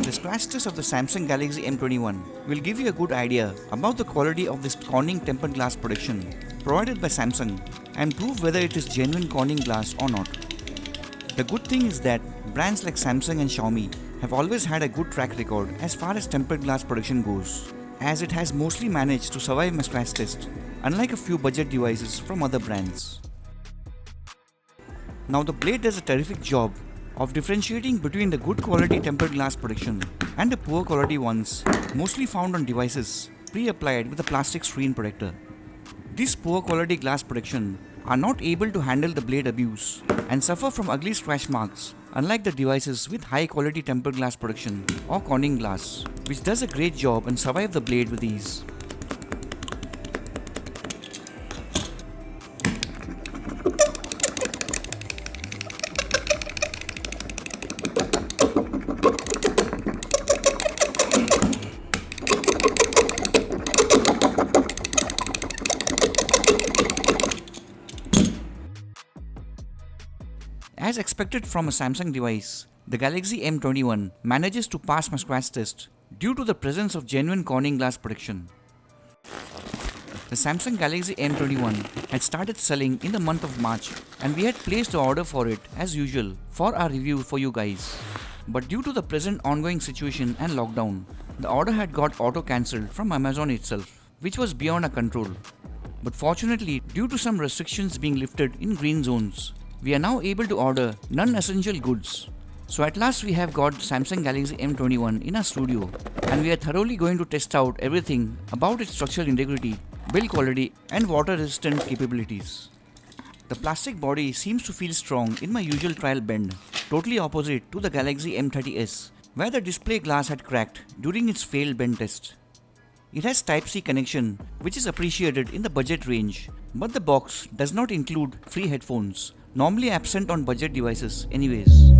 The scratch test of the Samsung Galaxy M21 will give you a good idea about the quality of this Corning tempered glass protection provided by Samsung and prove whether it is genuine Corning glass or not. The good thing is that brands like Samsung and Xiaomi have always had a good track record as far as tempered glass protection goes, as it has mostly managed to survive my scratch test, unlike a few budget devices from other brands. Now the blade does a terrific job of differentiating between the good quality tempered glass protection and the poor quality ones mostly found on devices pre-applied with a plastic screen protector. These poor quality glass protection are not able to handle the blade abuse and suffer from ugly scratch marks, unlike the devices with high quality tempered glass protection or Corning glass, which does a great job and survive the blade with ease. As expected from a Samsung device, the Galaxy M21 manages to pass my scratch test due to the presence of genuine Corning glass protection. The Samsung Galaxy M21 had started selling in the month of March and we had placed the order for it as usual for our review for you guys. But due to the present ongoing situation and lockdown, the order had got auto-cancelled from Amazon itself, which was beyond our control. But fortunately, due to some restrictions being lifted in green zones, we are now able to order non-essential goods. So at last we have got Samsung Galaxy M21 in our studio and we are thoroughly going to test out everything about its structural integrity, build quality and water resistant capabilities. The plastic body seems to feel strong in my usual trial bend, totally opposite to the Galaxy M30s where the display glass had cracked during its failed bend test. It has Type-C connection which is appreciated in the budget range, but the box does not include free headphones, normally absent on budget devices anyways.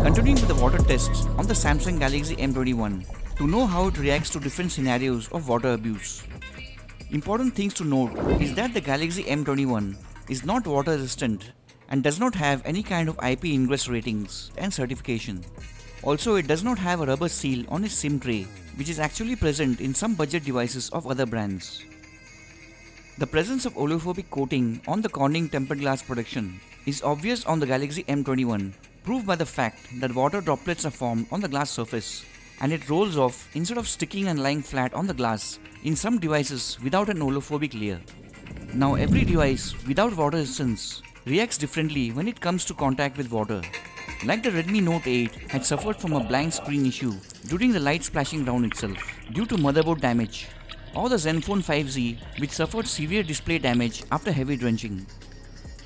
Continuing with the water tests on the Samsung Galaxy M21 to know how it reacts to different scenarios of water abuse. Important things to note is that the Galaxy M21 is not water resistant and does not have any kind of IP ingress ratings and certification. Also, it does not have a rubber seal on its SIM tray, which is actually present in some budget devices of other brands. The presence of oleophobic coating on the Corning tempered glass protection is obvious on the Galaxy M21, proved by the fact that water droplets are formed on the glass surface and it rolls off instead of sticking and lying flat on the glass in some devices without an oleophobic layer. Now every device without water resistance reacts differently when it comes to contact with water. Like the Redmi Note 8 had suffered from a blank screen issue during the light splashing round itself due to motherboard damage, or the Zenfone 5Z which suffered severe display damage after heavy drenching.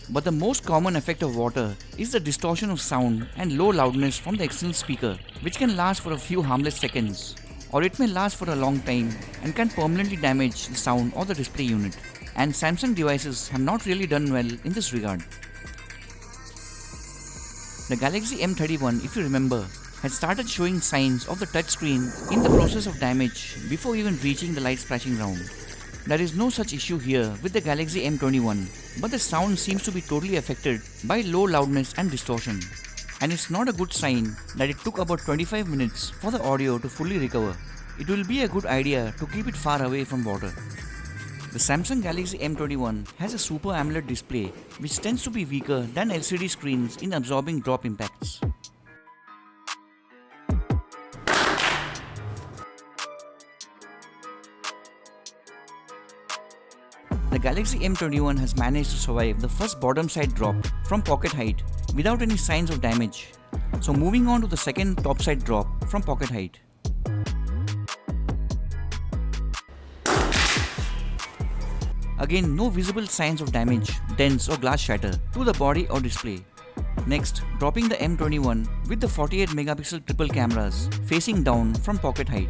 But the most common effect of water is the distortion of sound and low loudness from the external speaker, which can last for a few harmless seconds, or it may last for a long time and can permanently damage the sound or the display unit. And Samsung devices have not really done well in this regard. The Galaxy M31, if you remember, had started showing signs of the touchscreen in the process of damage before even reaching the light splashing round. There is no such issue here with the Galaxy M21, but the sound seems to be totally affected by low loudness and distortion. And it's not a good sign that it took about 25 minutes for the audio to fully recover. It will be a good idea to keep it far away from water. The Samsung Galaxy M21 has a Super AMOLED display which tends to be weaker than LCD screens in absorbing drop impacts. The Galaxy M21 has managed to survive the first bottom side drop from pocket height without any signs of damage. So moving on to the second top side drop from pocket height. Again, no visible signs of damage, dents or glass shatter to the body or display. Next, dropping the M21 with the 48 megapixel triple cameras facing down from pocket height.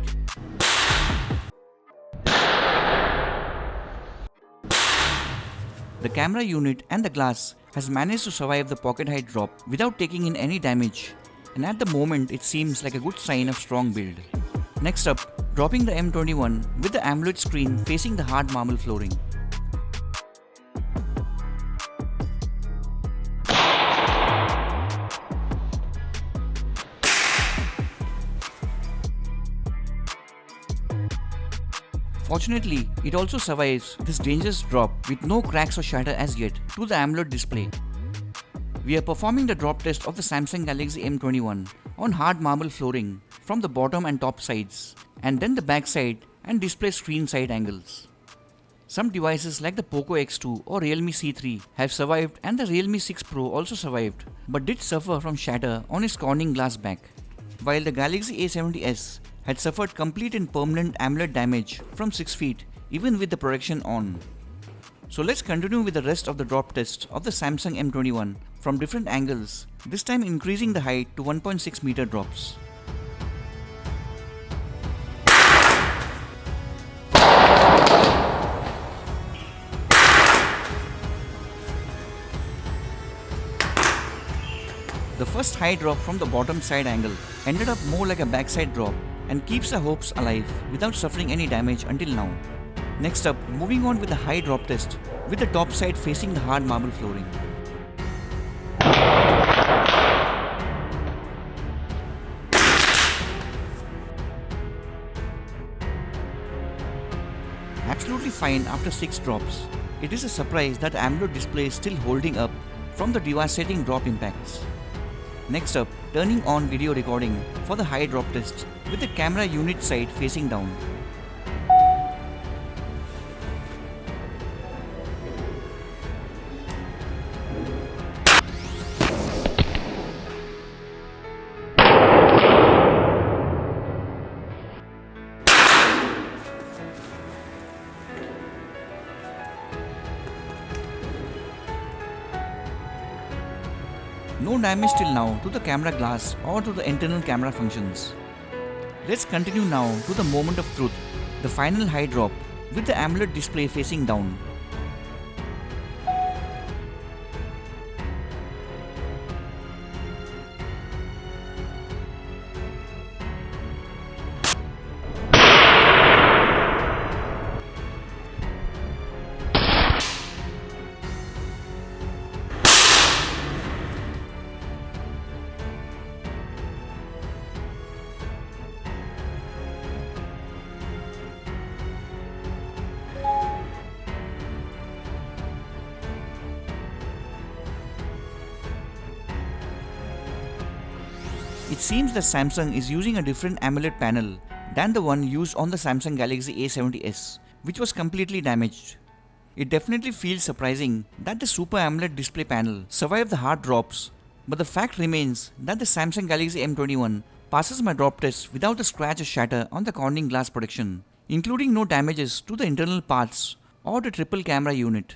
The camera unit and the glass has managed to survive the pocket height drop without taking in any damage, and at the moment it seems like a good sign of strong build. Next up, dropping the M21 with the AMOLED screen facing the hard marble flooring. Fortunately, it also survives this dangerous drop with no cracks or shatter as yet to the AMOLED display. We are performing the drop test of the Samsung Galaxy M21 on hard marble flooring from the bottom and top sides, and then the back side and display screen side angles. Some devices like the Poco X2 or Realme C3 have survived, and the Realme 6 Pro also survived, but did suffer from shatter on its Corning glass back, while the Galaxy A70s had suffered complete and permanent AMOLED damage from 6 feet even with the protection on. So let's continue with the rest of the drop test of the Samsung M21 from different angles, this time increasing the height to 1.6 meter drops. The first high drop from the bottom side angle ended up more like a backside drop and keeps our hopes alive without suffering any damage until now. Next up, moving on with the high drop test with the top side facing the hard marble flooring. Absolutely fine after 6 drops. It is a surprise that AMOLED display is still holding up from the devastating drop impacts. Next up, turning on video recording for the high drop test with the camera unit side facing down. No damage till now to the camera glass or to the internal camera functions. Let's continue now to the moment of truth, the final high drop with the AMOLED display facing down. It seems that Samsung is using a different AMOLED panel than the one used on the Samsung Galaxy A70s, which was completely damaged. It definitely feels surprising that the Super AMOLED display panel survived the hard drops, but the fact remains that the Samsung Galaxy M21 passes my drop test without a scratch or shatter on the Corning glass protection, including no damages to the internal parts or the triple camera unit.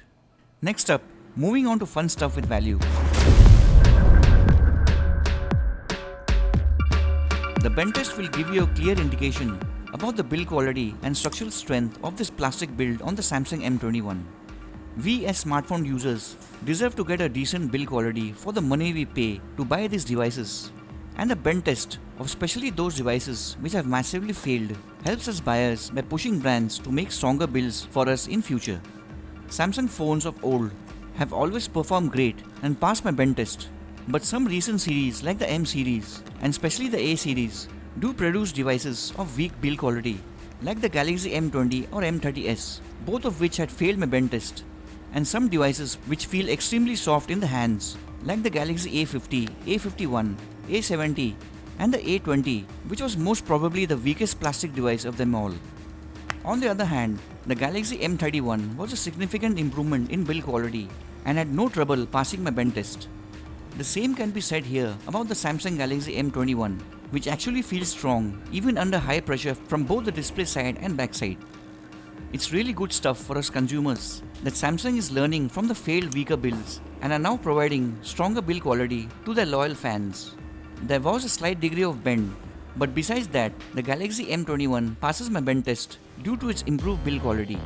Next up, moving on to fun stuff with value. The bend test will give you a clear indication about the build quality and structural strength of this plastic build on the Samsung M21. We as smartphone users deserve to get a decent build quality for the money we pay to buy these devices, and the bend test of especially those devices which have massively failed helps us buyers by pushing brands to make stronger builds for us in future. Samsung phones of old have always performed great and passed my bend test, but some recent series like the M series and especially the A series do produce devices of weak build quality like the Galaxy M20 or M30s, both of which had failed my bend test, and some devices which feel extremely soft in the hands like the Galaxy A50, A51, A70 and the A20, which was most probably the weakest plastic device of them all. On the other hand, the Galaxy M31 was a significant improvement in build quality and had no trouble passing my bend test. The same can be said here about the Samsung Galaxy M21, which actually feels strong even under high pressure from both the display side and back side. It's really good stuff for us consumers that Samsung is learning from the failed weaker builds and are now providing stronger build quality to their loyal fans. There was a slight degree of bend, but besides that, the Galaxy M21 passes my bend test due to its improved build quality.